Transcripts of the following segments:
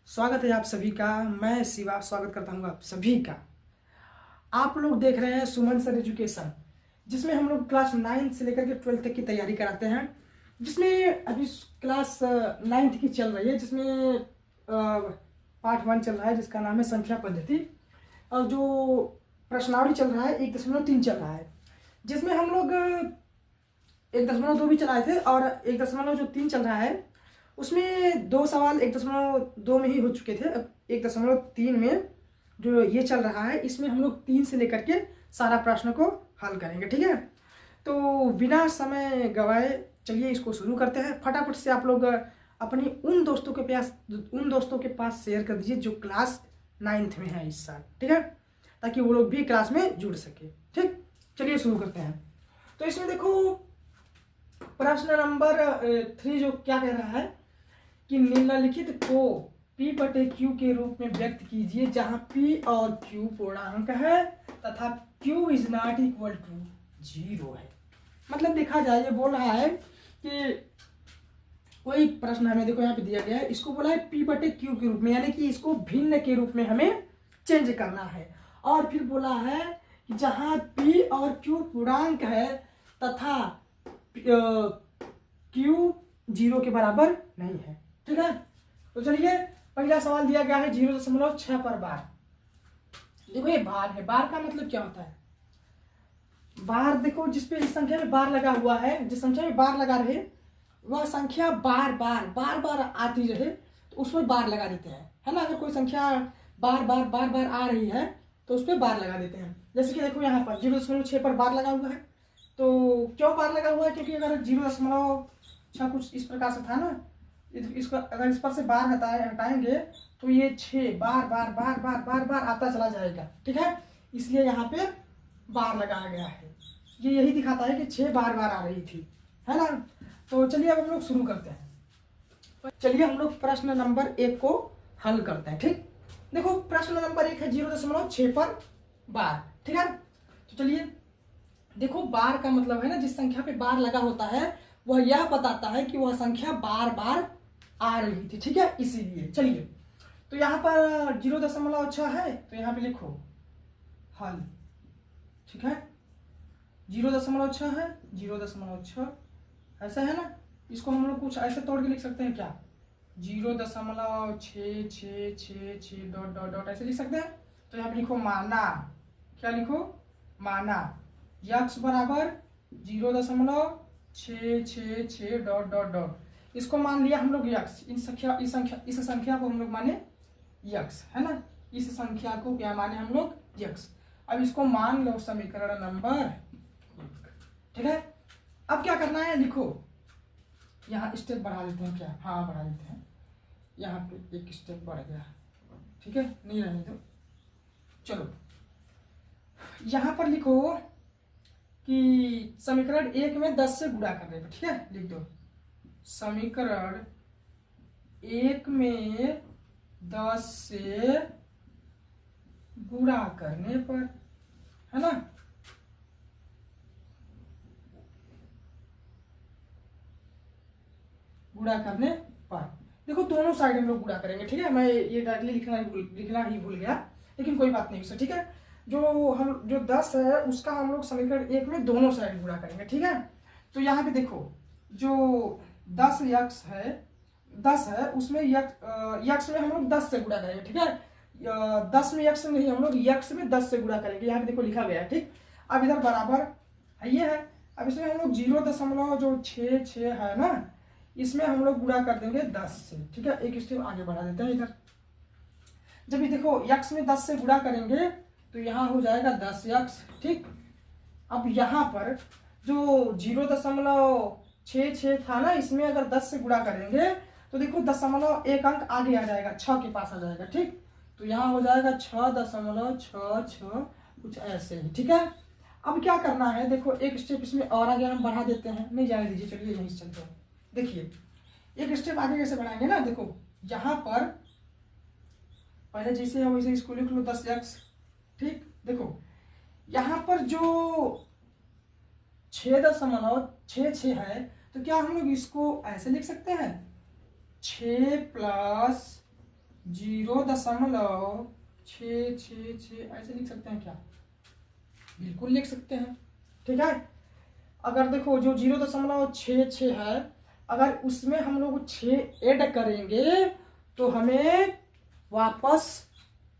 स्वागत है आप सभी का। मैं शिवा स्वागत करता हूँ आप सभी का। आप लोग देख रहे हैं सुमन सर एजुकेशन, जिसमें हम लोग क्लास 9 से लेकर के 12 तक की तैयारी कराते हैं। जिसमें अभी क्लास 9 की चल रही है, जिसमें पार्ट 1 चल रहा है, जिसका नाम है संख्या पद्धति। और जो प्रश्नावली चल रहा है 1.3 चल रहा है, जिसमें हम लोग 1.2 भी चलाए थे और 1.3 चल रहा है। उसमें 2 सवाल 1.2 में ही हो चुके थे। अब 1.3 में जो ये चल रहा है, इसमें हम लोग 3 से लेकर के सारा प्रश्न को हल करेंगे। ठीक है, तो बिना समय गवाए चलिए इसको शुरू करते हैं। फटाफट से आप लोग अपनी उन दोस्तों के पास शेयर कर दीजिए जो क्लास 9th में है इस साल। ठीक है, ताकि वो लोग भी क्लास में जुड़ सके। ठीक, चलिए शुरू करते हैं। तो इसमें देखो प्रश्न नंबर 3 जो क्या कह रहा है कि निम्नलिखित को P/Q के रूप में व्यक्त कीजिए, जहां P और Q पूर्णांक है तथा Q is not equal to 0 है। मतलब देखा जाए, ये बोल रहा है कि कोई प्रश्न हमें देखो यहाँ पे दिया गया है, इसको बोला है P/Q के रूप में, यानी कि इसको भिन्न के रूप में हमें चेंज करना है। और फिर बोला है कि जहां P और Q पूर्णांक है तथा Q 0 के बराबर नहीं है। ठीक है, तो चलिए पहला सवाल दिया गया है 0.6 पर बार। देखो ये बार है। बार का मतलब क्या होता है? बार देखो, जिसपे इस संख्या में बार लगा हुआ है, जिस संख्या में बार लगा रहे वह संख्या बार बार आती रहे तो उसमें बार लगा देते हैं, है ना। अगर कोई संख्या बार बार आ रही है तो उस पर बार लगा देते हैं। जैसे कि देखो यहाँ पर 0.6 पर बार लगा हुआ है। तो क्यों बार लगा हुआ है? क्योंकि अगर 0.6 कुछ इस प्रकार से था ना, इसको अगर इस पर से बार हटाएंगे तो ये 6 बार आता चला जाएगा। ठीक है, इसलिए यहाँ पे बार लगाया गया है। ये यही दिखाता है कि 6 बार आ रही थी, है ना। तो चलिए अब हम लोग शुरू करते हैं। चलिए हम लोग प्रश्न नंबर 1 को हल करते हैं। ठीक, देखो प्रश्न नंबर 1 है 0.6 पर बार। ठीक है, तो चलिए देखो, बार का मतलब है ना, जिस संख्या पे बार लगा होता है वह यह बताता है कि वह संख्या बार आ रही थी। ठीक है, इसीलिए चलिए, तो यहाँ पर 0.6 है तो यहाँ पे लिखो हल। ठीक है, 0.6 है, 0.6 ऐसा है ना। इसको हम लोग कुछ ऐसे तोड़ के लिख सकते हैं क्या? 0.666 डॉट ऐसे लिख सकते हैं। तो यहाँ पे लिखो माना। क्या लिखो? माना यक्स बराबर 0.666 डॉट। इसको मान लिया हम लोग यक्स। इस संख्या को हम लोग माने यक्स, है ना। इस संख्या को क्या माने हम लोग? यक्स। अब इसको मान लो समीकरण नंबर 1। ठीक है, अब क्या करना है? लिखो, यहाँ स्टेप बढ़ा देते हैं क्या? हाँ बढ़ा देते हैं। यहाँ पे एक स्टेप बढ़ गया। ठीक है, नहीं रहने दो। चलो यहाँ पर लिखो कि समीकरण 1 में 10 से गुणा कर रहे हैं। ठीक है, लिख दो समीकरण 1 में 10 से गुणा करने पर, है ना। गुणा करने पर देखो दोनों साइड हम लोग गुणा करेंगे। ठीक है, मैं ये डायरेक्टली लिखना ही भूल गया, लेकिन कोई बात नहीं उससे। ठीक है, जो 10 है उसका हम लोग समीकरण 1 में दोनों साइड गुणा करेंगे। ठीक है, तो यहाँ पे देखो जो 10 यक्स है, 10 है उसमें यक्स में हम लोग 10 से गुणा करेंगे। ठीक है, 10 में यक्स नहीं, हम लोग यक्स में 10 से गुणा करेंगे। यहाँ पे देखो लिखा गया है। ठीक, अब इधर बराबर ये है। अब इसमें हम लोग 0.66 है ना, इसमें हम लोग गुणा कर देंगे 10 से। ठीक है, एक स्टेप आगे बढ़ा देते हैं इधर। जब ये देखो यक्स में 10 से गुणा करेंगे तो यहाँ हो जाएगा 10 यक्स। ठीक, अब यहाँ पर जो 0.66 था ना, इसमें अगर 10 से गुणा करेंगे तो देखो 1 अंक आगे आ जाएगा, 6 के पास आ जाएगा। ठीक, तो यहाँ हो जाएगा 6.66 कुछ ऐसे ही। ठीक है, अब क्या करना है? देखो एक स्टेप इसमें और आगे हम बढ़ा देते हैं। नहीं जाने दीजिए, चलिए यहीं चलते हैं। देखिए एक स्टेप आगे कैसे बढ़ाएंगे ना, देखो यहाँ पर पहले जैसे है वैसे इसको लिख लो 10 यक्स। ठीक, देखो यहाँ पर जो 6.66 है तो क्या हम लोग इसको ऐसे लिख सकते हैं? 6 + 0.666 ऐसे लिख सकते हैं क्या? बिल्कुल लिख सकते हैं, ठीक है। अगर देखो जो 0.66 है, अगर उसमें हम लोग 6 ऐड करेंगे तो हमें वापस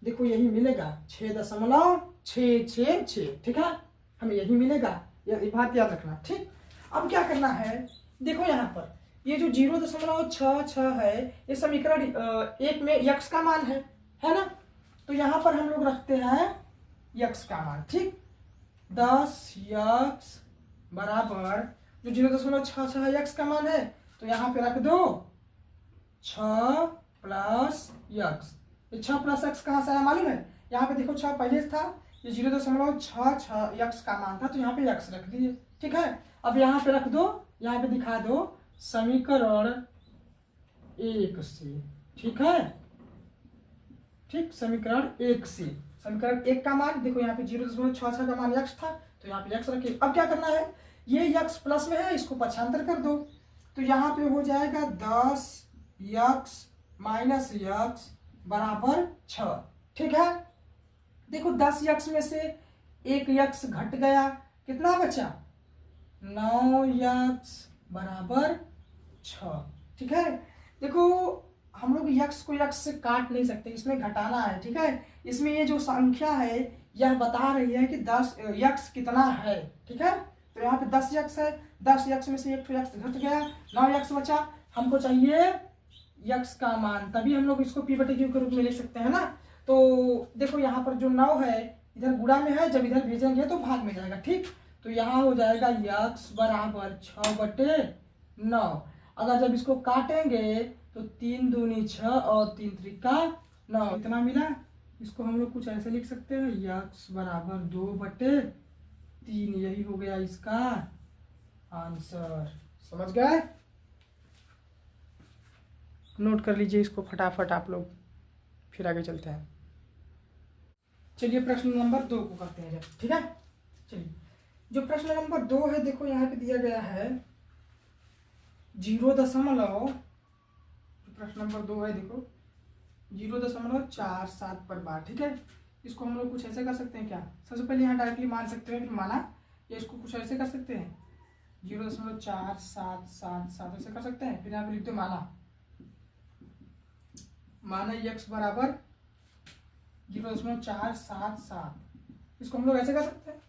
देखो यही मिलेगा 6.666, ठीक है, हमें यही मिलेगा। ये बात याद रखना, ठीक। अब क्या करना है, देखो यहाँ पर ये जो 0.66 है, ये समीकरण एक में यक्स का मान है ना। तो यहाँ पर हम लोग रखते हैं यक्स का मान, ठीक। 10 यक्स बराबर जो 0.66 यक्स का मान है, तो यहाँ पे रख दो 6 प्लस यक्स। ये 6 प्लस यक्स कहाँ से आया मालूम है? यहाँ पे देखो 6 पहले था, ये 0.66 यक्स का मान था, तो यहाँ पे यक्स रख दिए, ठीक है। अब यहाँ पे रख दो, यहाँ पे दिखा दो समीकरण 1 से, ठीक है, ठीक। समीकरण 1 से, समीकरण 1 का मान देखो यहाँ पे 0.66 का मान यक्स था, तो यहाँ पे यक्स रखिए। अब क्या करना है, ये यक्स प्लस में है, इसको पक्षांतर कर दो, तो यहाँ पे हो जाएगा 10 यक्स माइनस यक्स बराबर 6, ठीक है। देखो 10 यक्स में से 1 यक्स घट गया, कितना बचा? 9 यक्स बराबर 6, ठीक है। देखो हम लोग यक्स को यक्स से काट नहीं सकते, इसमें घटाना है, ठीक है। इसमें ये जो संख्या है यह बता रही है कि 10 यक्स कितना है, ठीक है। तो यहाँ पे 10 यक्स है, 10 यक्स में से 1 यक्स घट गया, 9 यक्स बचा। हमको चाहिए यक्स का मान, तभी हम लोग इसको p/q के रूप में ले सकते हैं ना। तो देखो यहाँ पर जो 9 है इधर गुणा में है, जब इधर भेजेंगे तो भाग में जाएगा, ठीक। तो यहाँ हो जाएगा यक्स बराबर 6/9। अगर जब इसको काटेंगे तो 3 दूनी 6 और 3 त्रिका 9, इतना मिला। इसको हम लोग कुछ ऐसे लिख सकते हैं, यक्स बराबर 2/3, यही हो गया इसका आंसर। समझ गए? नोट कर लीजिए इसको फटाफट आप लोग, फिर आगे चलते हैं। चलिए प्रश्न नंबर 2 को करते हैं जब, ठीक है। चलिए जो प्रश्न नंबर 2 है, देखो यहाँ पे दिया गया है 0. प्रश्न नंबर 2 है, देखो 0.47 पर बार, ठीक है। इसको हम लोग कुछ ऐसे कर सकते हैं क्या? सबसे पहले यहाँ डायरेक्टली मान सकते हैं, फिर माना, या इसको कुछ ऐसे कर सकते हैं 0.4777 ऐसे कर सकते हैं। फिर यहाँ पे लिखते माना यक्स बराबर 0.477, इसको हम लोग ऐसे कर सकते हैं।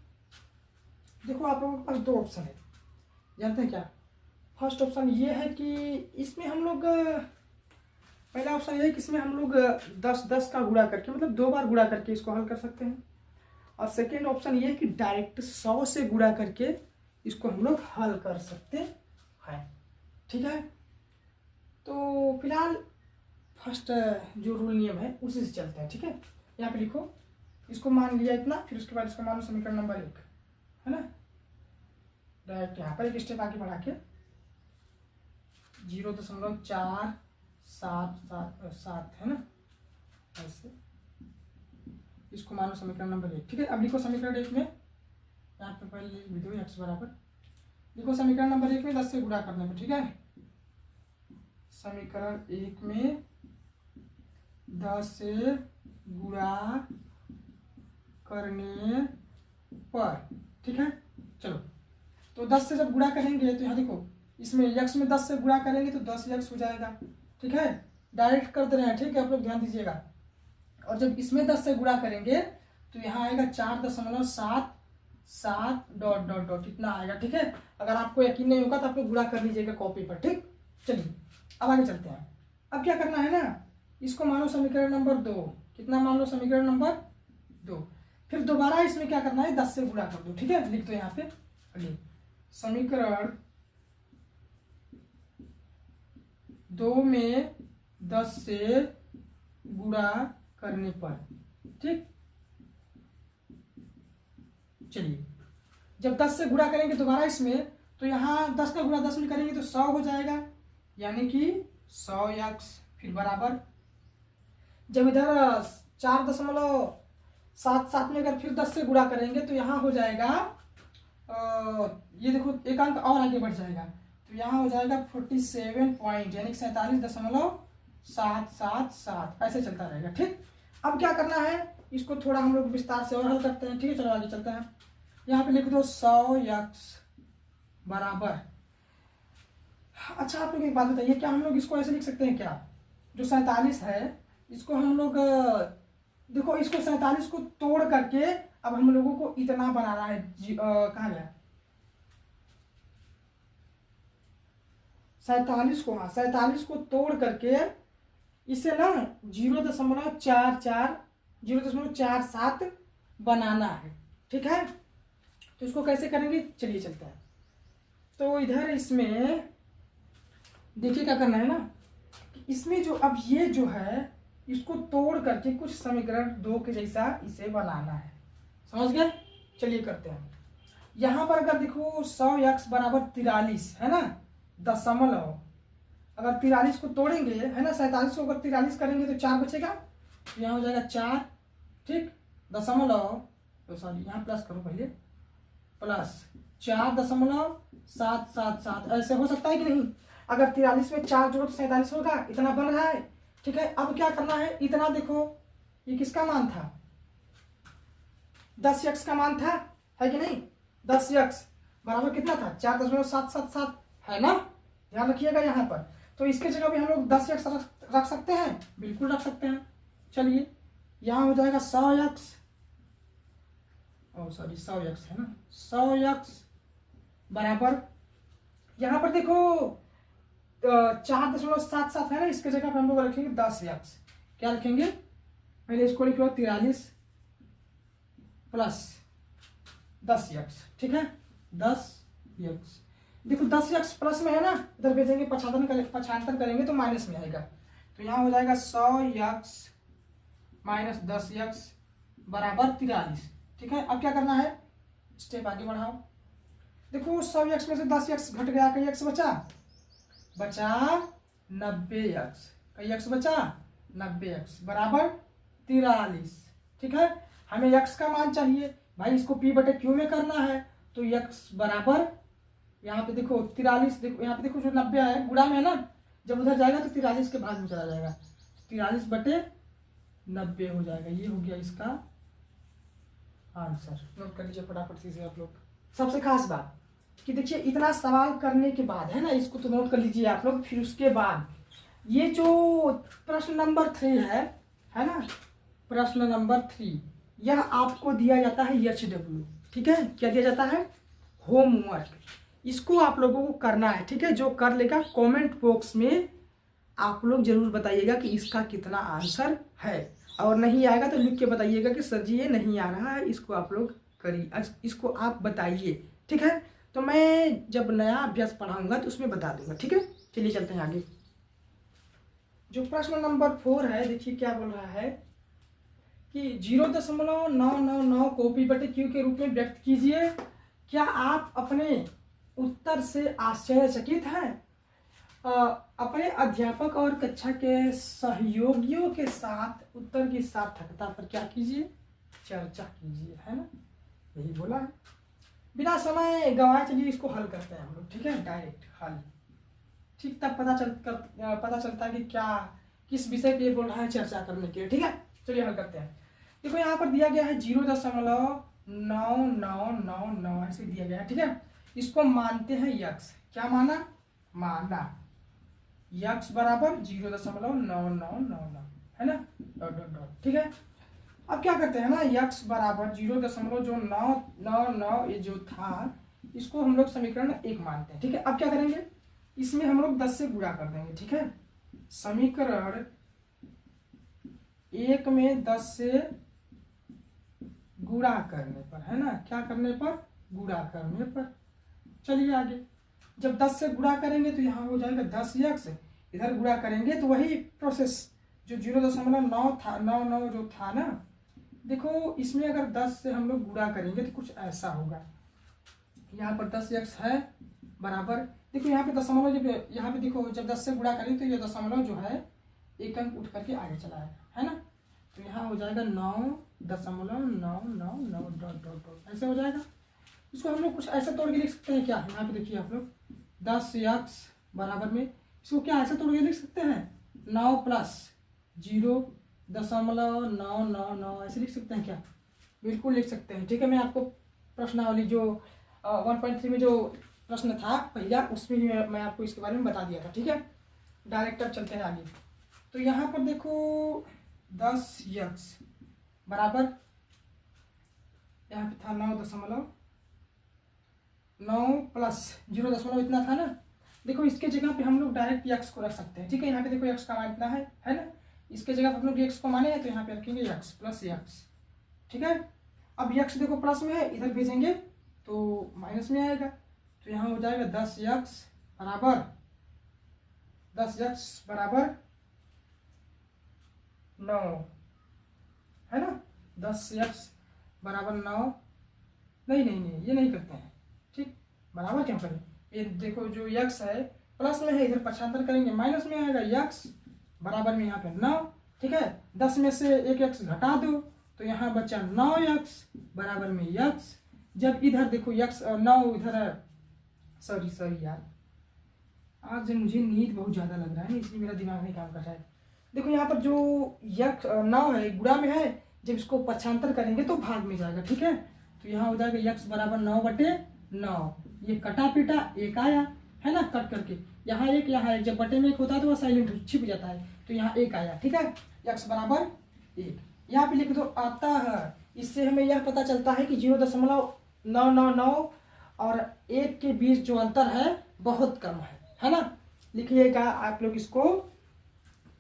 देखो आप लोगों के पास 2 ऑप्शन है, जानते हैं क्या? फर्स्ट ऑप्शन ये है कि इसमें हम लोग, पहला ऑप्शन ये है कि इसमें हम लोग 10 का गुणा करके, मतलब 2 बार गुणा करके इसको हल कर सकते हैं। और सेकेंड ऑप्शन ये है कि डायरेक्ट 100 से गुणा करके इसको हम लोग हल कर सकते हैं, ठीक है। तो फिलहाल फर्स्ट जो रूल नियम है उसी से चलते हैं, ठीक है। यहाँ पे लिखो, इसको मान लिया इतना, फिर उसके बाद इसको मानो समीकरण नंबर 1, है ना। डायरेक्ट यहाँ पर एक स्टेप आगे बढ़ा के 0.477 है ना, ऐसे इसको मानो समीकरण नंबर 1, ठीक है। अब लिखो समीकरण 1 में, यहाँ पे पहले लिख दो x बराबर, लिखो समीकरण नंबर 1 में 10 से गुणा करने पर, ठीक है। समीकरण 1 में 10 से गुणा करने पर, ठीक है। चलो तो 10 से जब गुणा करेंगे तो यहाँ देखो, इसमें यक्स में 10 से गुणा करेंगे तो 10 यक्स हो जाएगा, ठीक है। डायरेक्ट कर दे रहे हैं, ठीक है, आप लोग ध्यान दीजिएगा। और जब इसमें 10 से गुणा करेंगे तो यहाँ आएगा 4.77 ... इतना आएगा, ठीक है। अगर आपको यकीन नहीं होगा तो आप लोग गुणा कर लीजिएगा कॉपी पर, ठीक। चलिए अब आगे चलते हैं। अब क्या करना है ना, इसको मानो समीकरण नंबर 2, कितना मान लो, समीकरण नंबर 2। फिर दोबारा इसमें क्या करना है, 10 से गुणा कर दो, ठीक है। लिख दो यहाँ पे, अगले समीकरण 2 में 10 से गुणा करने पर, ठीक। चलिए जब 10 से गुणा करेंगे दोबारा इसमें, तो यहाँ 10 का गुणा 10 में करेंगे तो 100 हो जाएगा, यानी कि 100 यक्स। फिर बराबर जब इधर 4.77 में अगर फिर 10 से गुणा करेंगे तो यहाँ हो जाएगा, ये देखो एक अंक और आगे बढ़ जाएगा, तो यहाँ हो जाएगा 47 पॉइंट, यानी 47.7 7 7 7 ऐसे चलता रहेगा। ठीक, अब क्या करना है, इसको थोड़ा हम लोग विस्तार से और हल करते हैं। ठीक है, चलो आगे चलते हैं। यहाँ पे लिख दो 100x बराबर, अच्छा आप लोग एक बात बताइए, क्या हम लोग इसको ऐसे लिख सकते हैं क्या, जो 47 है इसको हम लोग देखो, इसको 47 को तोड़ करके अब हम लोगों को इतना बनाना है। कहाँ गया 47 को, हाँ 47 को तोड़ करके इसे ना 0.44 0.47 बनाना है। ठीक है, तो इसको कैसे करेंगे, चलिए चलते हैं। तो इधर इसमें देखिए क्या करना है ना, इसमें जो अब ये जो है इसको तोड़ करके कुछ समीकरण 2 के जैसा इसे बनाना है। समझ गए, चलिए करते हैं। यहाँ पर अगर देखो 100x बराबर 43 है ना, दशमलव, अगर 43 को तोड़ेंगे है ना, 47 को अगर 43 करेंगे तो 4 बचेगा, तो यहाँ हो जाएगा 4। ठीक, दशमलव, तो सॉरी यहाँ प्लस करो पहले, प्लस 4.777 ऐसे हो सकता है कि नहीं, अगर 43 में 4 जोड़ो तो 47 होगा, इतना बन रहा है। ठीक है, अब क्या करना है, इतना देखो ये किसका मान था, 10x का मान था, है कि नहीं, 10x बराबर कितना था 4.777 है ना, ध्यान रखिएगा यहाँ पर। तो इसके जगह भी हम लोग 10x रख सकते हैं, बिल्कुल रख सकते हैं। चलिए यहाँ हो जाएगा 100x, ओ सॉरी 100x है ना, 100x बराबर, यहाँ पर देखो 4.77 है ना, इसके जगह पर हम लोग रखेंगे 10x। क्या रखेंगे, पहले इसको लिख लो 43 प्लस 10x। ठीक है, 10x, देखो 10x प्लस में है ना, इधर भेजेंगे 75 करेंगे तो माइनस में आएगा, तो यहाँ हो जाएगा 100x माइनस 10x बराबर 43। ठीक है, अब क्या करना है, स्टेप आगे बढ़ाओ। देखो 100x में से 10x घट गया, कई x बचा 90x, कई x बचा 90x बराबर 43। ठीक है, हमें x का मान चाहिए भाई, इसको p बटे q में करना है, तो x बराबर यहाँ पे देखो 43, देखो यहाँ पे देखो जो 90 है गुणा में है ना, जब उधर जाएगा तो 43 के भाग में चला जाएगा, 43 बटे 90 हो जाएगा। ये हो गया इसका आंसर, नोट कर लीजिए फटाफट से आप लोग। सबसे खास बात कि देखिए इतना सवाल करने के बाद है ना, इसको तो नोट कर लीजिए आप लोग, फिर उसके बाद ये जो प्रश्न नंबर 3 है ना, प्रश्न नंबर 3 यह आपको दिया जाता है HW। ठीक है, क्या दिया जाता है, होमवर्क, इसको आप लोगों को करना है। ठीक है, जो कर लेगा कमेंट बॉक्स में आप लोग जरूर बताइएगा कि इसका कितना आंसर है, और नहीं आएगा तो लिख के बताइएगा कि सर जी ये नहीं आ रहा है, इसको आप लोग करिए, इसको आप बताइए। ठीक है, तो मैं जब नया अभ्यास पढ़ाऊंगा तो उसमें बता दूंगा। ठीक है, चलिए चलते हैं आगे। जो प्रश्न नंबर 4 है, देखिए क्या बोल रहा है कि 0.999 को p बटे q के रूप में व्यक्त कीजिए। क्या आप अपने उत्तर से आश्चर्यचकित हैं? अपने अध्यापक और कक्षा के सहयोगियों के साथ उत्तर की सार्थकता पर क्या कीजिए, चर्चा कीजिए, है ना, यही बोला है। बिना समय गवाए चलिए इसको हल करते हैं हम लोग। ठीक है, डायरेक्ट हल, ठीक, तब पता चलता है कि क्या किस विषय पे बोल रहा है चर्चा करने के लिए। ठीक है, चलिए हल करते हैं। देखो यहाँ पर दिया गया है 0.9999 ऐसे दिया गया है। ठीक है, इसको मानते हैं यक्स, क्या माना यक्स बराबर 0.9999 है ना, डॉट डॉट डॉट। ठीक है, अब क्या करते हैं ना, यक्स बराबर 0.999 ये जो था इसको हम लोग समीकरण 1 मानते हैं। ठीक है, अब क्या करेंगे, इसमें हम लोग 10 से गुणा कर देंगे। ठीक है, समीकरण 1 में 10 से गुणा करने पर, है ना, क्या करने पर, गुणा करने पर। चलिए आगे, जब 10 से गुणा करेंगे तो यहाँ हो जाएगा 10x, इधर गुणा करेंगे तो वही प्रोसेस जो 0.9 था 99 जो था ना, देखो इसमें अगर 10 से हम लोग गुणा करेंगे तो कुछ ऐसा होगा, यहाँ पर 10x है बराबर, देखो यहाँ पे दशमलव, जब यहाँ पे देखो जब 10 से गुणा करेंगे तो ये दशमलव जो है एक अंक उठ करके आगे चला है ना, तो यहाँ हो जाएगा 9.999 डॉट डॉट डॉट ऐसे हो जाएगा। इसको हम लोग कुछ ऐसा तोड़ के लिख सकते हैं क्या, यहाँ पे देखिए आप लोग 10x बराबर में इसको क्या ऐसे तोड़ के लिख सकते हैं, 9 प्लस 0.999 ऐसे लिख सकते हैं क्या? बिल्कुल लिख सकते हैं। ठीक है, मैं आपको प्रश्नावली जो 1.3 में जो प्रश्न था पहला, उसमें ही मैं आपको इसके बारे में बता दिया था। ठीक है, डायरेक्ट अब चलते हैं आगे। तो यहाँ पर देखो 10x बराबर, यहाँ पे था 9.9 प्लस 0 इतना था ना। देखो इसके जगह पे हम लोग डायरेक्ट x को रख सकते हैं। ठीक है, यहाँ पे देखो x का मान इतना है ना। इसके जगह पे हम लोग x को माने हैं तो यहाँ पे रखेंगे x प्लस x। ठीक है, अब x देखो प्लस में है, इधर भेजेंगे तो माइनस में आएगा। तो यहाँ हो जाएगा 10x बराबर 9 है ना। 10x बराबर 9, नहीं ये नहीं करते हैं। ठीक, बराबर क्यों करें? ये देखो जो x है प्लस में है, इधर पक्षांतर करेंगे माइनस में आएगा। x बराबर में यहाँ पे 9। ठीक है, 10 में से एक x घटा दो तो यहाँ बचा 9x बराबर में x। जब इधर देखो x 9 इधर है, सॉरी यार, आज मुझे नींद बहुत ज़्यादा लग रहा है, इसलिए मेरा दिमाग नहीं काम कर रहा है। देखो यहाँ पर जो x 9 है गुणा में है, जब इसको पक्षांतर करेंगे तो भाग में जाएगा। ठीक है, तो यहाँ हो जाएगा x बराबर 9/9। ये कटा पीटा एक आया है ना, कट करके यहाँ एक जब बटे में एक होता है तो वह साइलेंट छिप जाता है, तो यहाँ एक आया। ठीक है, x बराबर 1 यहाँ पे लिख दो आता है। इससे हमें यह पता चलता है कि 0.999 और 1 के बीच जो अंतर है बहुत कम है ना। लिखिएगा आप लोग इसको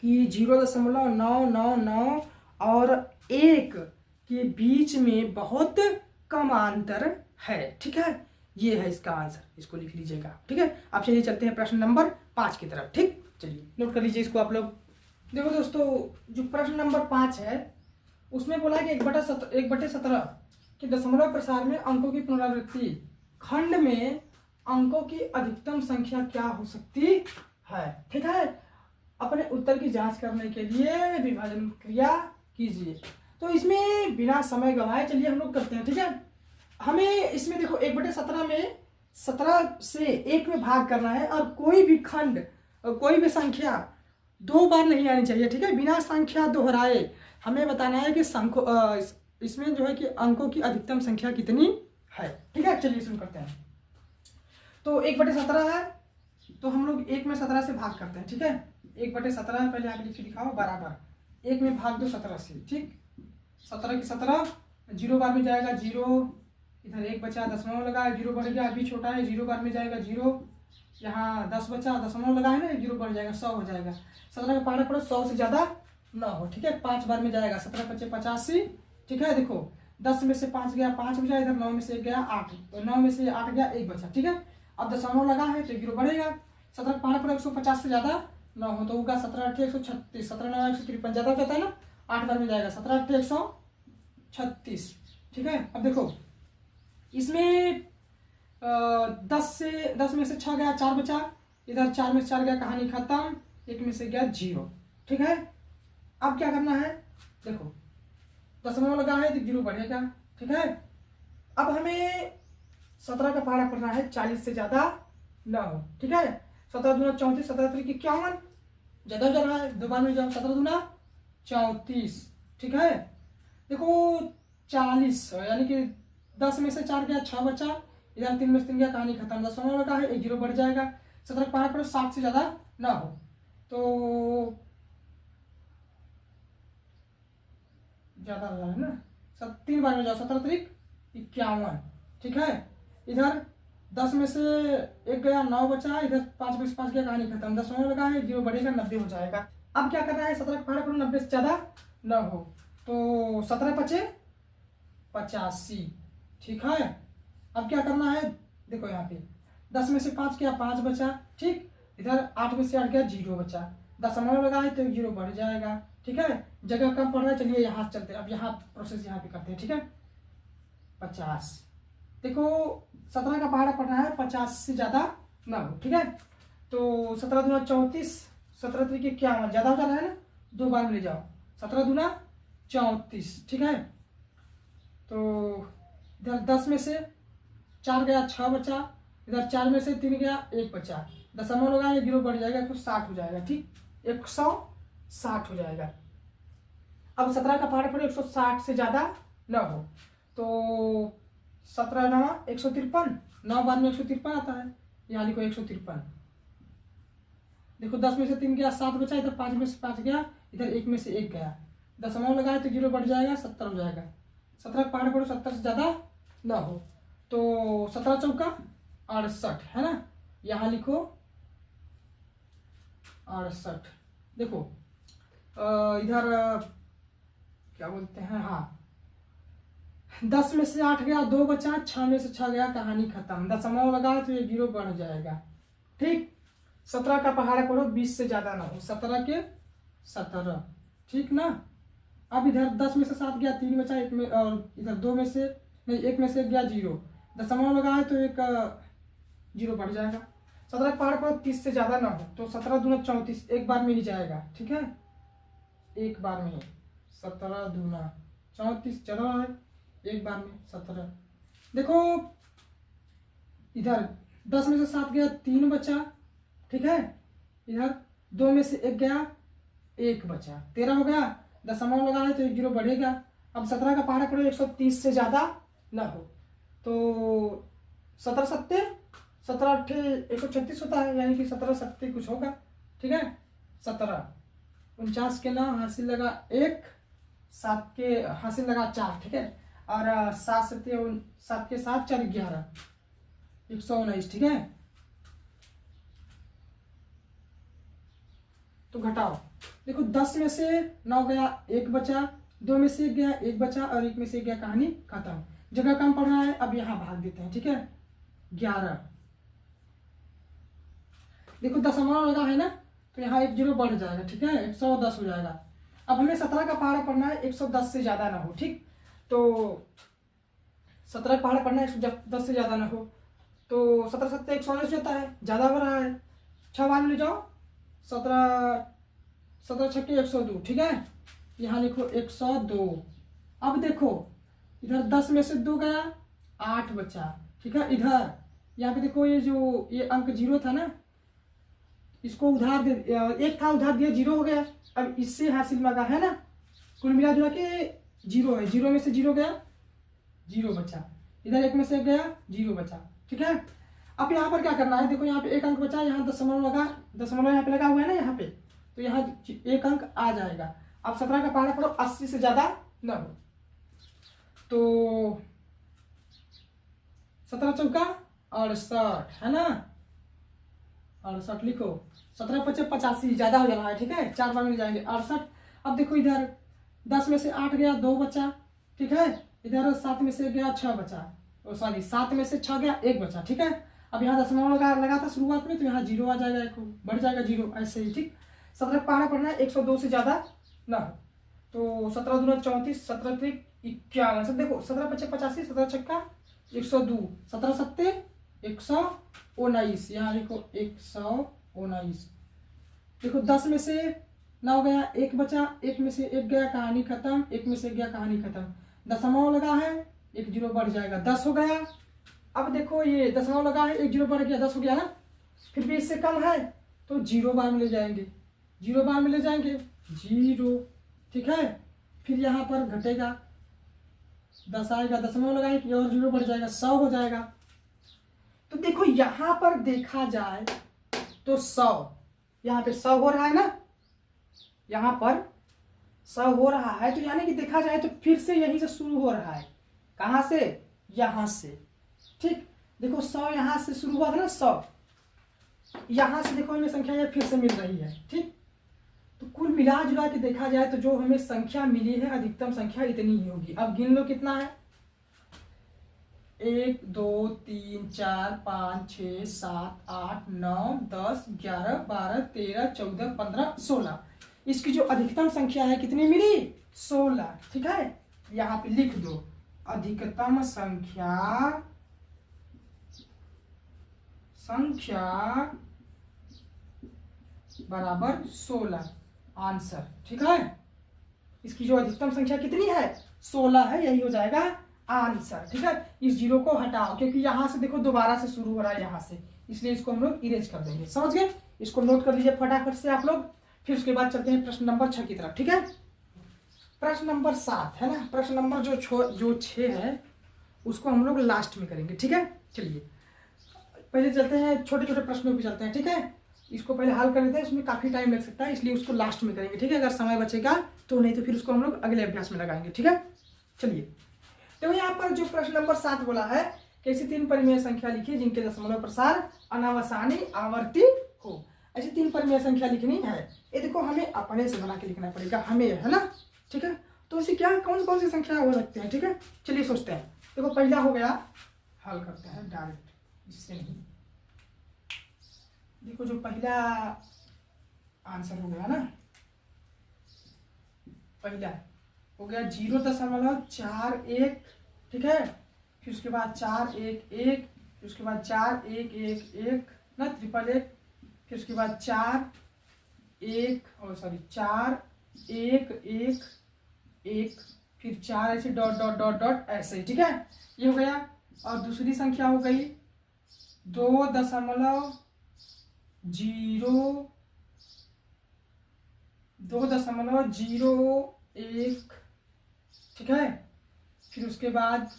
कि 0.999 और 1 के बीच में बहुत कम अंतर है। ठीक है, ये है इसका आंसर, इसको लिख लीजिएगा। ठीक है, अब चलिए चलते हैं प्रश्न नंबर 5 की तरफ। ठीक, चलिए नोट कर लीजिए इसको आप लोग। देखो दोस्तों, जो प्रश्न नंबर 5 है उसमें बोला है कि 1/17 के दशमलव प्रसार में अंकों की पुनरावृत्ति खंड में अंकों की अधिकतम संख्या क्या हो सकती है। ठीक है, अपने उत्तर की जांच करने के लिए विभाजन क्रिया कीजिए। तो इसमें बिना समय गंवाए चलिए हम लोग करते हैं। ठीक है, हमें इसमें देखो 1/17 में 17 से 1 में भाग करना है और कोई भी खंड कोई भी संख्या 2 बार नहीं आनी चाहिए। ठीक है, बिना संख्या दोहराए हमें बताना है कि इसमें जो है कि अंकों की अधिकतम संख्या कितनी है। ठीक है, चलिए शुरू करते हैं। तो 1/17 है तो हम लोग 1 में 17 से भाग करते हैं। ठीक है, 1/17 पहले आप लिख के दिखाओ बराबर 1 में भाग दो 17 से। ठीक, 17 की 17 0 बार में जाएगा 0, इधर 1 बचा दशमलव लगा है 0 बढ़ गया, अभी छोटा है 0 बार में जाएगा 0, यहाँ 10 बचा दशमलव लगा है ना 0 बढ़ जाएगा 100 हो जाएगा। 17 का पारा पड़ो 100 से ज़्यादा ना हो। ठीक है, 5 बार में जाएगा 17 × 5 = 85। ठीक है, देखो 10 में से 5 गया 5 बचा, इधर 9 में से 1 गया 8, तो 9 में से 8 गया 1 बचा। ठीक है, अब दशमलव लगा है तो 0 बढ़ेगा। 17 का पारा पड़ो 150 से ज़्यादा ना हो तो होगा 17 × 8 = 136, 17 × 9 = 153, ज़्यादा होता है ना 8 बार में जाएगा 17 × 8 = 136। ठीक है, अब देखो इसमें 10 में से 6 गया 4 बचा, इधर 4 में से 4 गया, कहानी खत्म, 1 में से गया 0। ठीक है, अब क्या करना है, देखो दशमलव लगा है तो 0 बढ़ेगा। ठीक है, अब हमें 17 का पहाड़ा पढ़ना है 40 से ज़्यादा ना हो। ठीक है, 17 दूना 34, 17 3 51, ज़्यादा जा रहा है 2 बार में जाओ 17 दूना 34। ठीक है, देखो 40 यानी कि 10 में से 4 गया 6 बचा, इधर 3 में से 3 गया, कहानी खत्म। दशमलव लगा है 1 0 बढ़ जाएगा। 17 का पहाड़ा पढ़ो 7 से ज़्यादा ना हो तो ज़्यादा लगा है ना 3 बार में जाओ 17 3 51। ठीक है, इधर 10 में से 1 गया 9 बचा, इधर 5 में से 5 गया, कहानी खत्म। दशमलव लगा है 0 बढ़ेगा 90 हो जाएगा। अब क्या करना है, 17 का पहाड़ा पढ़ो 90 से ज़्यादा ना हो तो 17 × 5 = 85। ठीक है, अब क्या करना है, देखो यहाँ पे 10 में से 5 गया 5 बचा। ठीक, इधर 8 में से 8 गया 0 बचा, दशमलव लगा है तो 0 बढ़ जाएगा। ठीक है, जगह कम पड़ रहा है, चलिए यहाँ चलते हैं। अब यहाँ प्रोसेस यहाँ पे करते हैं। ठीक है, 50 देखो 17 का पहाड़ा पड़ना है 50 से ज़्यादा ना हो। ठीक है, तो 17 दूना 34, 17 3 51, ज़्यादा हो जा रहा है ना 2 बार में ले जाओ 17 दूना 34। ठीक है, तो इधर 10 में से 4 गया 6 बचा, इधर 4 में से 3 गया 1 बचा, दशमलव लगा 0 बढ़ जाएगा तो 60 हो जाएगा। ठीक, 100 60 हो जाएगा। अब 17 का पहाड़ पर 160 से ज़्यादा न हो, तो 17 9 153, 9 बाद में 153 आता है, यहाँ लिखो 153। देखो 10 में से 3 गया, 7 बचा, इधर 5 में से 5 गया, इधर 1 में से 1 गया, दशमलव लगाए तो 0 बढ़ जाएगा, 70 हो जाएगा। 17 का पहाड़ पर 70 से ज़्यादा ना हो, तो 17 चौका 68 है ना, यहाँ लिखो 68। देखो इधर क्या बोलते हैं, हाँ 10 में से 8 गया, 2 बचा, 6 में से 6 गया, कहानी खत्म। दशमलव लगाए तो ये 0 बढ़ जाएगा। ठीक, 17 का पहाड़ पढ़ो 20 से ज्यादा ना हो, 17 के 17, ठीक ना। अब इधर 10 में से 7 गया, 3 बचा, 1 में, और इधर 2 में से नहीं 1 में से गया 0, दशमलव लगाए तो एक 0 बढ़ जाएगा। 17 का पहाड़ पढ़ो 30 से ज्यादा ना हो, तो 17 दूना 34, एक बार में ही जाएगा, ठीक है, एक बार में ही। 17 दूना 34 चला है, एक बार में 17। देखो इधर 10 में से 7 गया, 3 बचा, ठीक है, इधर 2 में से 1 गया, 1 बचा, 13 हो गया, दशमलव लगा है तो 1 0 बढ़ेगा। अब 17 का पहाड़ा पड़े 130 से ज़्यादा ना हो, तो 17 सत्ते 17 अट्ठे 136 होता है, यानी कि 17 सत्ते कुछ होगा, ठीक है। 17 49 के ना हासिल लगा 1, 7 के हासिल लगा 4, ठीक है, और 7 सत्ते 7 के 7 4 11, 119, ठीक है। तो घटाओ, देखो 10 में से 9 गया, 1 बचा, 2 में से 1 गया, 1 बचा, और 1 में से 1 गया, कहानी खत्म। जगह कम पढ़ना है, अब यहाँ भाग देते हैं, ठीक है। 11, देखो दशमलव लगा है ना, तो यहाँ 1 0 बढ़ जाएगा, ठीक है, 110 हो जाएगा। अब हमें 17 का पहाड़ा पढ़ना है 110 से ज्यादा ना हो, ठीक। तो 17 का पहाड़ा पढ़ना है 110 से ज्यादा ना हो, तो 17 सत्ते 119 होता है, ज्यादा हो रहा है, 6 बार में ले जाओ, 17 छक्के 102, ठीक है, यहाँ लिखो 102। अब देखो इधर 10 में से 2 गया, 8 बचा, ठीक है। इधर यहाँ पे देखो ये अंक 0 था ना, इसको उधार दे, 1 था उधार दिया, 0 हो गया। अब इससे हासिल लगा है ना, कुल मिला जुला के 0 है, 0 में से 0 गया, 0 बचा, इधर 1 में से 1 गया, 0 बचा, ठीक है। अब यहाँ पर क्या करना है, देखो यहाँ पे 1 अंक बचा, यहाँ दशमलव लगा, दशमलव यहाँ पे लगा हुआ है ना यहाँ पे, तो यहाँ 1 अंक आ जाएगा। अब 17 का पहाड़ा पढ़ो 80 से ज्यादा न हो, तो 17 चौका 68 है ना, 68 लिखो। 17 पचे 85, ज्यादा हो जा रहा है, ठीक है, 4 बार मिल जाएंगे 68। अब देखो इधर 10 में से 8 गया, 2 बचा, ठीक है, इधर 7 में से गया 6 बचा, सॉरी 7 में से 6 गया, 1 बचा, ठीक है। अब यहाँ दशमलव लगा था शुरुआत में, तो यहाँ 0 आ जाएगा, 1 बढ़ जाएगा 0, ऐसे ही, ठीक। 17 का पहाड़ा पढ़ना है 102 से ज्यादा ना हो, तो 17 दूना 34, 17 त्रिक 51, सब देखो 17 पचे 85, 17 छक्का 102, 17 सत्ते 119, यहाँ लिखो 119। देखो 10 में से 9 गया, 1 बचा, 1 में से 1 गया, कहानी खत्म, 1 में से गया, कहानी खत्म। दशमलव लगा है, 1 0 बढ़ जाएगा, 10 हो गया। अब देखो ये दशमलव लगा है, 1 0 बढ़ गया, 10 हो गया ना, फिर भी इससे कम है तो 0 बार में ले जाएंगे, 0 बार में ले जाएंगे 0, ठीक है। फिर यहाँ पर घटेगा 10 आएगा, दशमलव लगाएंगे और 0 बढ़ जाएगा, 100 हो जाएगा। तो देखो यहाँ पर देखा जाए तो 100, यहाँ पे 100 हो रहा है ना, यहाँ पर 100 हो रहा है, तो यानी कि देखा जाए तो फिर से यहीं से शुरू हो रहा है, कहाँ से, यहाँ से, ठीक। देखो 100 यहाँ से शुरू हुआ था ना, 100 यहाँ से देखो हमें संख्या ये फिर से मिल रही है, ठीक। तो कुल मिला जुला के देखा जाए तो जो हमें संख्या मिली है, अधिकतम संख्या इतनी ही होगी। अब गिन लो कितना है, 1 2 3 4 5 6 7 8 9 10 11 12 13 14 15 16, इसकी जो अधिकतम संख्या है कितनी मिली, 16, ठीक है। यहाँ पे लिख दो अधिकतम संख्या बराबर 16, आंसर, ठीक है। इसकी जो अधिकतम संख्या कितनी है, 16 है, यही हो जाएगा आंसर, ठीक है। इस 0 को हटाओ, क्योंकि यहाँ से देखो दोबारा से शुरू हो रहा है यहाँ से, इसलिए इसको हम लोग इरेज कर देंगे, समझ गए। इसको नोट कर लीजिए फटाफट से आप लोग, फिर उसके बाद चलते हैं प्रश्न नंबर 6 की तरफ। ठीक है, प्रश्न नंबर 7 है ना, प्रश्न नंबर जो 6 है उसको हम लोग लास्ट में करेंगे। ठीक है, चलिए पहले चलते हैं छोटे छोटे प्रश्नों पे चलते हैं। ठीक है, इसको पहले हल कर लेते हैं, इसमें काफ़ी टाइम लग सकता है, इसलिए उसको लास्ट में करेंगे। ठीक है, अगर समय बचेगा तो, नहीं तो फिर उसको हम लोग अगले अभ्यास में लगाएंगे। ठीक है, चलिए तो यहाँ पर जो प्रश्न नंबर 7 बोला है कि ऐसी 3 परिमेय संख्या लिखिए जिनके दशमलव प्रसार अनावसानी आवर्ती हो। ऐसी 3 परिमेय संख्या लिखनी है। ये देखो हमें अपने से बना के लिखना पड़ेगा, हमें, है ना। ठीक है, तो इसे क्या कौन कौन सी संख्या हो सकते हैं। ठीक है, चलिए सोचते हैं। देखो पहला हो गया, हल करते हैं डायरेक्ट, इससे नहीं। देखो जो पहला आंसर हो गया ना, पहला हो गया 0.41। ठीक है, फिर उसके बाद 411, फिर उसके बाद 4111 ना 111, फिर उसके बाद 411, फिर 4 ऐसे डॉट डॉट डॉट डॉट ऐसे। ठीक है, ये हो गया। और दूसरी संख्या हो गई 2.01। ठीक है, फिर उसके बाद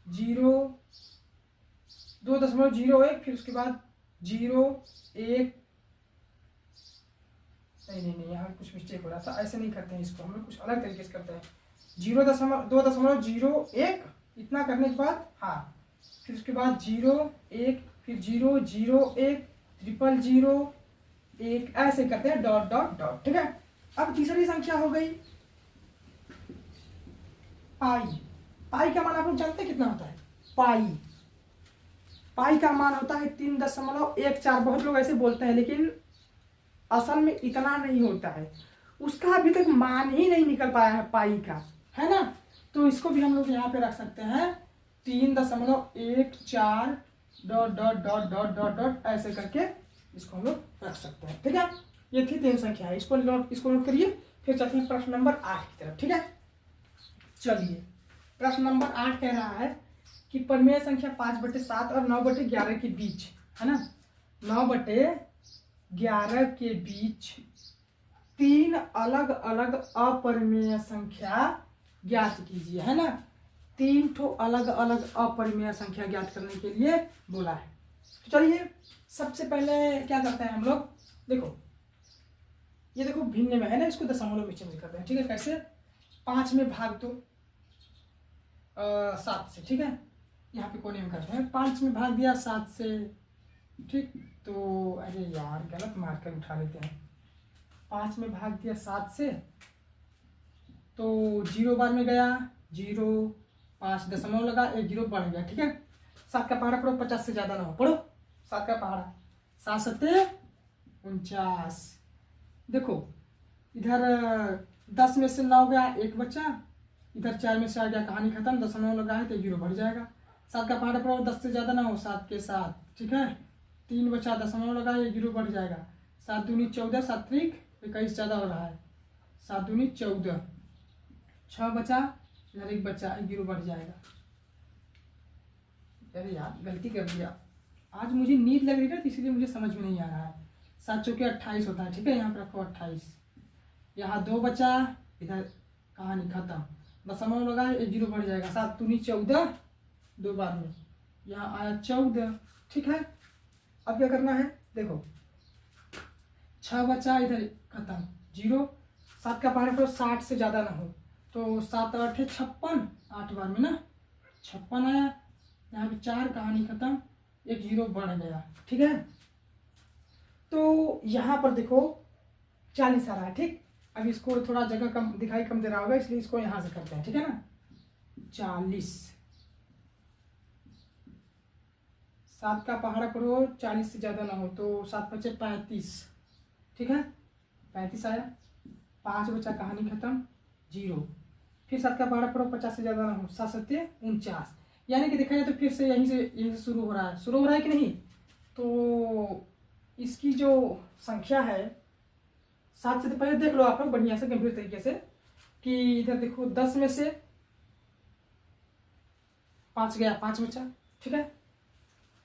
2.01, फिर उसके बाद 01। नहीं, यहाँ कुछ मिस्टेक हो रहा था, ऐसे नहीं करते हैं इसको, हम लोग कुछ अलग तरीके से करते हैं। 2.01 इतना करने के बाद, हाँ, फिर उसके बाद 01, फिर 001, 00001, ऐसे करते हैं डॉट डॉट डॉट। ठीक है, अब तीसरी संख्या हो गई पाई का मान आप लोग जानते हैं कितना होता है। पाई का मान होता है 3.14। बहुत लोग ऐसे बोलते हैं, लेकिन असल में इतना नहीं होता है, उसका अभी तक मान ही नहीं निकल पाया है पाई का, है ना। तो इसको भी हम लोग यहाँ पे रख सकते हैं 3.14 dot dot dot dot dot dot ऐसे करके इसको हम लोग रख सकते हैं। ठीक है, ये थी 3 संख्या है, इसको नोट करिए। फिर चलते हैं प्रश्न नंबर 8 की तरफ। ठीक है, चलिए प्रश्न नंबर 8 कह रहा है कि परिमेय संख्या 5/7 और 9/11 के बीच, है ना, 9/11 के बीच 3 अलग अलग अपरिमेय संख्या ज्ञात कीजिए, है ना। 3 ठो अलग अलग अपरिमेय संख्या ज्ञात करने के लिए बोला है। तो चलिए सबसे पहले क्या करते हैं हम लोग, देखो ये देखो भिन्न में है ना, इसको दशमलव में चेंज करते हैं। ठीक है, कैसे, 5 में भाग दो 7 से। ठीक है, यहाँ पे कोने में करते हैं, 5 में भाग दिया 7 से। ठीक, तो अरे यार गलत मार्कर उठा लेते हैं। 5 में भाग दिया 7 से, तो 0 बार में गया 0, 5 दशमलव लगा, 1 0 बढ़ गया। ठीक है, 7 का पहाड़ा पढ़ो, 50 से ज़्यादा ना हो, पढ़ो 7 का पहाड़ा। 7 7 49। देखो इधर 10 में से 9 गया, 1 बचा, इधर 4 में से आ गया, कहानी खत्म। दशमलव लगा है तो 0 बढ़ जाएगा। 7 का पहाड़ा पढ़ो, 10 से ज़्यादा ना हो, 7 के 7। ठीक है, 3 बचा, दशमलव लगा है, 0 बढ़ जाएगा। 7 दूनी 14, 7 त्रिक 21 ज़्यादा हो रहा है, 7 दूनी 14। 6 बचा, इधर 1 बचा, 0 बढ़ जाएगा। अरे यार गलती कर दिया, आज मुझे नींद लग रही है, इसलिए मुझे समझ में नहीं आ रहा है। 7 चौके 28 होता है। ठीक है, यहाँ पर रखो 28, यहाँ 2 बचा, इधर कहानी खत्म। दशमलव लगा है, 0 बढ़ जाएगा। 7 दूनी 14, 2 बार में, यहाँ आया 14। ठीक है, अब क्या करना है, देखो 6 बचा, इधर खत्म 0। 7 का पहाड़ पर 60 से ज़्यादा ना हो, तो 7 8 56, 8 बार में ना 56 आया। यहाँ पे 4, कहानी खत्म, 1 0 बढ़ गया। ठीक है, तो यहाँ पर देखो 40 आ रहा है। ठीक, अब इसको थोड़ा जगह कम दिखाई कम दे रहा होगा, इसलिए इसको यहाँ से करते हैं। ठीक है ना, 40। 7 का पहाड़ा करो, 40 से ज़्यादा ना हो, तो 7 बचे 35। ठीक है, 35 आया। 5 बचा, कहानी खत्म, 0। फिर 7 का पहाड़ा करो, 50 से ज़्यादा ना हो, 7 7 49। यानी कि देखा जाए तो फिर से यहीं से शुरू हो रहा है कि नहीं। तो इसकी जो संख्या है 7 से, तो पहले देख लो आप लोग बढ़िया से गंभीर तरीके से कि इधर देखो 10 में से 5 गया, 5 बचा। ठीक है,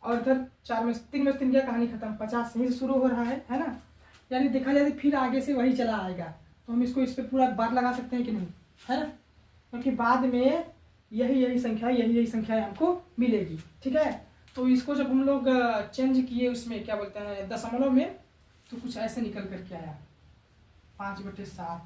और इधर 4 में 3 गया, कहानी खत्म। 50 यहीं से शुरू हो रहा है ना। यानी देखा जाए तो फिर आगे से वही चला आएगा, तो हम इसको इस पर पूरा बार लगा सकते हैं कि नहीं, है ना, क्योंकि बाद में यही संख्या हमको मिलेगी। ठीक है, तो इसको जब हम लोग चेंज किए उसमें क्या बोलते हैं दशमलव में, तो कुछ ऐसे निकल करके आया 5/7।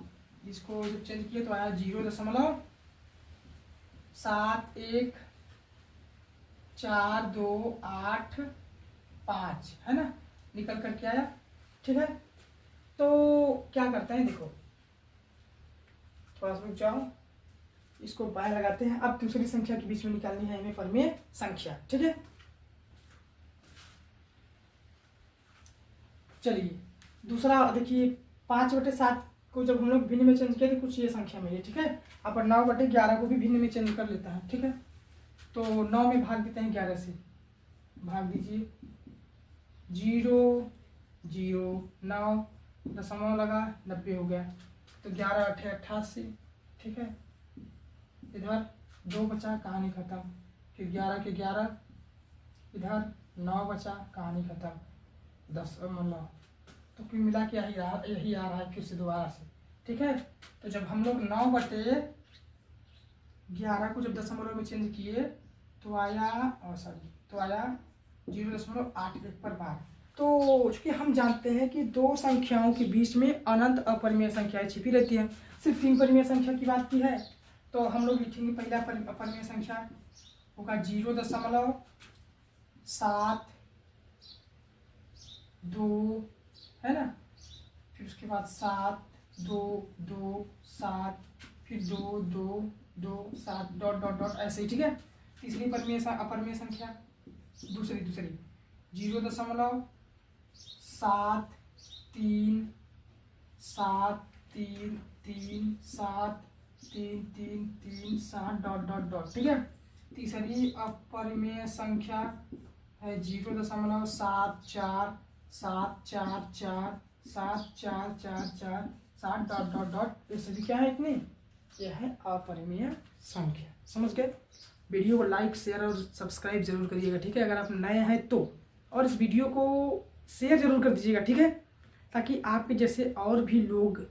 इसको जब चेंज किए तो आया 0.714285, है ना, निकल करके आया। ठीक है, तो क्या करते हैं, देखो थोड़ा सा रुक जाओ, इसको बाय लगाते हैं। अब दूसरी संख्या के बीच में निकालनी है हमें परिमेय संख्या। ठीक है, चलिए दूसरा देखिए, 5/7 को जब हम लोग भिन्न में चेंज किए तो कुछ ये संख्या मिली। ठीक है, अब 9/11 को भी भिन्न में चेंज कर लेता है। ठीक है, तो 9 में भाग देते हैं 11 से, भाग दीजिए 0 0 9 दशमलव लगा 90 हो गया, तो 11 8 88। ठीक है, इधर 2 बचा, कहानी खत्म, फिर 11 के 11, इधर 9 बचा, कहानी खत्म, 10 तो फिर मिला के यही आ रहा है फिर से दोबारा से। ठीक है, तो जब हम लोग 9/11 को जब दशमलव में चेंज किए तो आया 0.81 पर बार। तो चूंकि हम जानते हैं कि दो संख्याओं के बीच में अनंत अपरिमेय संख्याएं छिपी रहती हैं, सिर्फ 3 परिमेय संख्या की बात की है, तो हम लोग लिखेंगे पहला अपरिमेय संख्या होगा 0.72, है ना, फिर उसके बाद 7 2 2 7, फिर 2 2 2 7 डॉट डॉट डॉट ऐसे ही। ठीक है, तीसरी अपरिमेय संख्या दूसरी 0.73 3 7 3 3 7 3 3 3 7 डॉट डॉट डॉट। ठीक है, तीसरी अपरिमेय संख्या है 0.74 7 4 4 7 4 4 4 7 डॉट डॉट डॉट। ये सभी क्या है इतनी, यह है अपरिमेय संख्या। समझ गए? वीडियो को लाइक शेयर और सब्सक्राइब जरूर करिएगा। ठीक है, अगर आप नए हैं तो, और इस वीडियो को शेयर जरूर कर दीजिएगा। ठीक है, ताकि आपके जैसे और भी लोग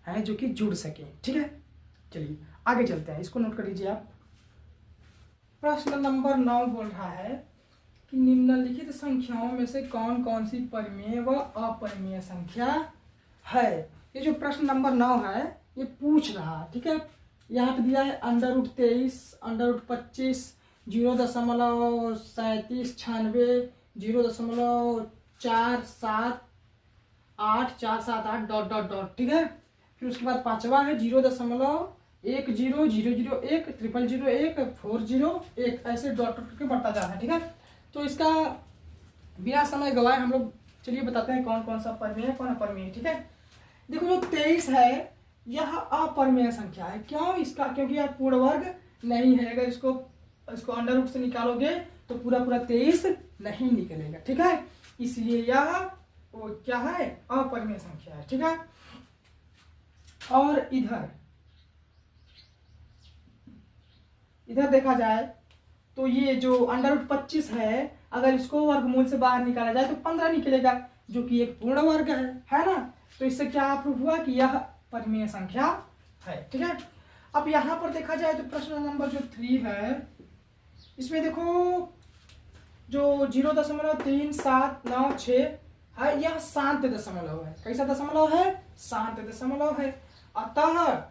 हैं जो कि जुड़ सकें। ठीक है, चलिए आगे चलते हैं, इसको नोट कर लीजिए आप। प्रश्न नंबर 9 बोल रहा है कि निम्नलिखित संख्याओं में से कौन कौन सी परिमेय व अपरिमेय संख्या है। ये जो प्रश्न नंबर 9 है ये पूछ रहा है। ठीक है, यहाँ पे दिया है √23 √25 0.3796 0.478478 डॉट डॉट डॉट। ठीक है, फिर उसके बाद पांचवा है 0.100001 0001 401 ऐसे डॉट डॉट करके बढ़ता जा रहा है। ठीक है, तो इसका बिना समय गवाए हम लोग चलिए बताते हैं कौन कौन सा परिमेय है कौन अपरिमेय है। ठीक है, देखो जो 23 है यह अपरिमेय संख्या है। क्यों? इसका क्योंकि यह पूर्ण वर्ग नहीं है। अगर इसको अंडर रूट से निकालोगे तो पूरा 23 नहीं निकलेगा। ठीक है, इसलिए यह वो क्या है, अपरिमेय संख्या है। ठीक है, और इधर देखा जाए तो ये जो √25 है, अगर इसको वर्गमूल से बाहर निकाला जाए तो 15 निकलेगा, जो कि एक पूर्ण वर्ग है ना। तो इससे क्या प्रूफ हुआ कि यह परिमेय संख्या है। ठीक है, अब यहाँ पर देखा जाए तो प्रश्न नंबर जो 3 है, इसमें देखो जो 0.3796 है, यह शांत दशमलव है। कैसा दशमलव है? शांत दशमलव है। अतः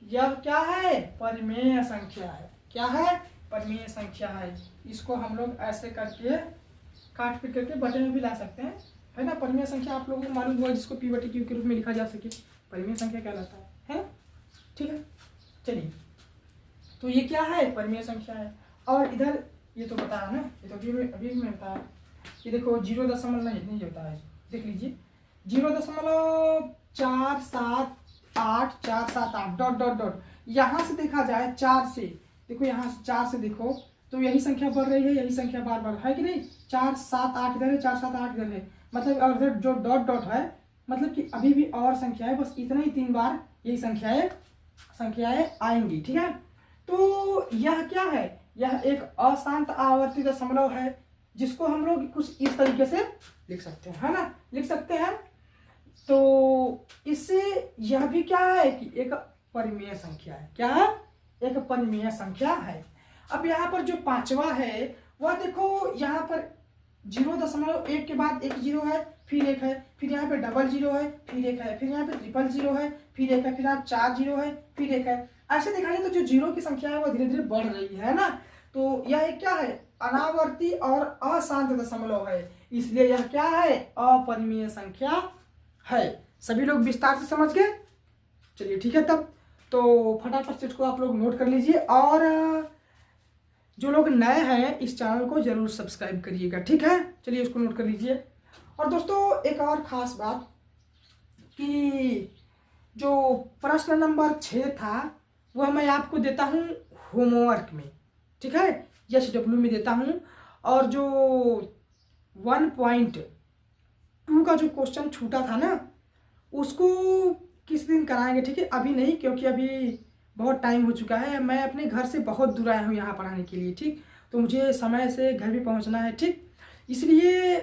यह क्या है, परिमेय संख्या है। क्या है? परिमेय संख्या है। इसको हम लोग ऐसे करके काट पीट करके बटन में भी ला सकते हैं, है ना। परिमेय संख्या आप लोगों को मालूम हुआ, जिसको P/Q के रूप में लिखा जा सके, परिमेय संख्या कहलाता है। ठीक है, चलिए तो ये क्या है, परिमेय संख्या है। और इधर ये तो बताया ना, ये तो अभी भी मैं बताया। ये देखो 0.नहीं नहीं होता है, देख लीजिए 0.478478 डॉट डॉट डॉट। यहाँ से देखा जाए 4 से, देखो यहाँ से 4 से देखो तो यही संख्या बढ़ रही है, यही संख्या बार बार है कि नहीं। 4 7 8 इधर है, 4 7 8 इधर है, मतलब और इधर जो डॉट डॉट है मतलब कि अभी भी और संख्या है, बस इतना ही 3 बार यही संख्याएं आएंगी। ठीक है, तो यह क्या है, यह एक अशांत आवर्ती दशमलव है, जिसको हम लोग कुछ इस तरीके से लिख सकते हैं, है ना, लिख सकते हैं। तो इससे यह भी क्या है कि एक परिमेय संख्या है। क्या है? एक परिमेय संख्या है। अब यहाँ पर जो पांचवा है वह देखो, यहाँ पर 0.1 के बाद एक जीरो है, फिर एक है, फिर यहाँ पे डबल जीरो है, फिर एक है, फिर यहाँ पे ट्रिपल जीरो है, फिर एक है, फिर यहाँ 4 जीरो है, फिर एक है। ऐसे देखा जाए तो जो जीरो की संख्या है वो धीरे धीरे बढ़ रही है ना। तो यह एक क्या है? अनावर्ती और अशांत दशमलव है, इसलिए यह क्या है? अपरिमेय संख्या है। सभी लोग विस्तार से समझ गए? चलिए ठीक है, तब तो फटाफट से इसको आप लोग नोट कर लीजिए, और जो लोग नए हैं इस चैनल को जरूर सब्सक्राइब करिएगा, ठीक है। चलिए इसको नोट कर लीजिए। और दोस्तों एक और ख़ास बात कि जो प्रश्न नंबर 6 था वह मैं आपको देता हूँ होमवर्क में, ठीक है, SW में देता हूँ। और जो 1.2 का जो क्वेश्चन छूटा था ना, उसको किस दिन कराएंगे, ठीक है, अभी नहीं, क्योंकि अभी बहुत टाइम हो चुका है। मैं अपने घर से बहुत दूर आया हूँ यहाँ पढ़ाने के लिए, ठीक, तो मुझे समय से घर भी पहुँचना है, ठीक, इसलिए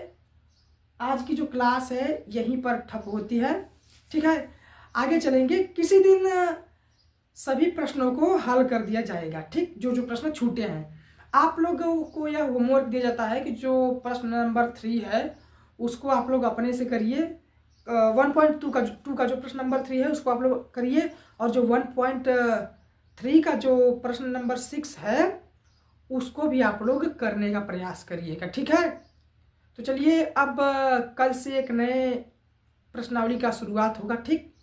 आज की जो क्लास है यहीं पर ठप होती है, ठीक है। आगे चलेंगे, किसी दिन सभी प्रश्नों को हल कर दिया जाएगा, ठीक, जो जो प्रश्न छूटे हैं। आप लोगों को यह होमवर्क दिया जाता है कि जो प्रश्न नंबर 3 है उसको आप लोग अपने से करिए। 1.2 का जो प्रश्न नंबर 3 है उसको आप लोग करिए, और जो 1.3 का जो प्रश्न नंबर 6 है उसको भी आप लोग करने का प्रयास करिएगा, ठीक है। तो चलिए अब कल से एक नए प्रश्नावली का शुरुआत होगा, ठीक।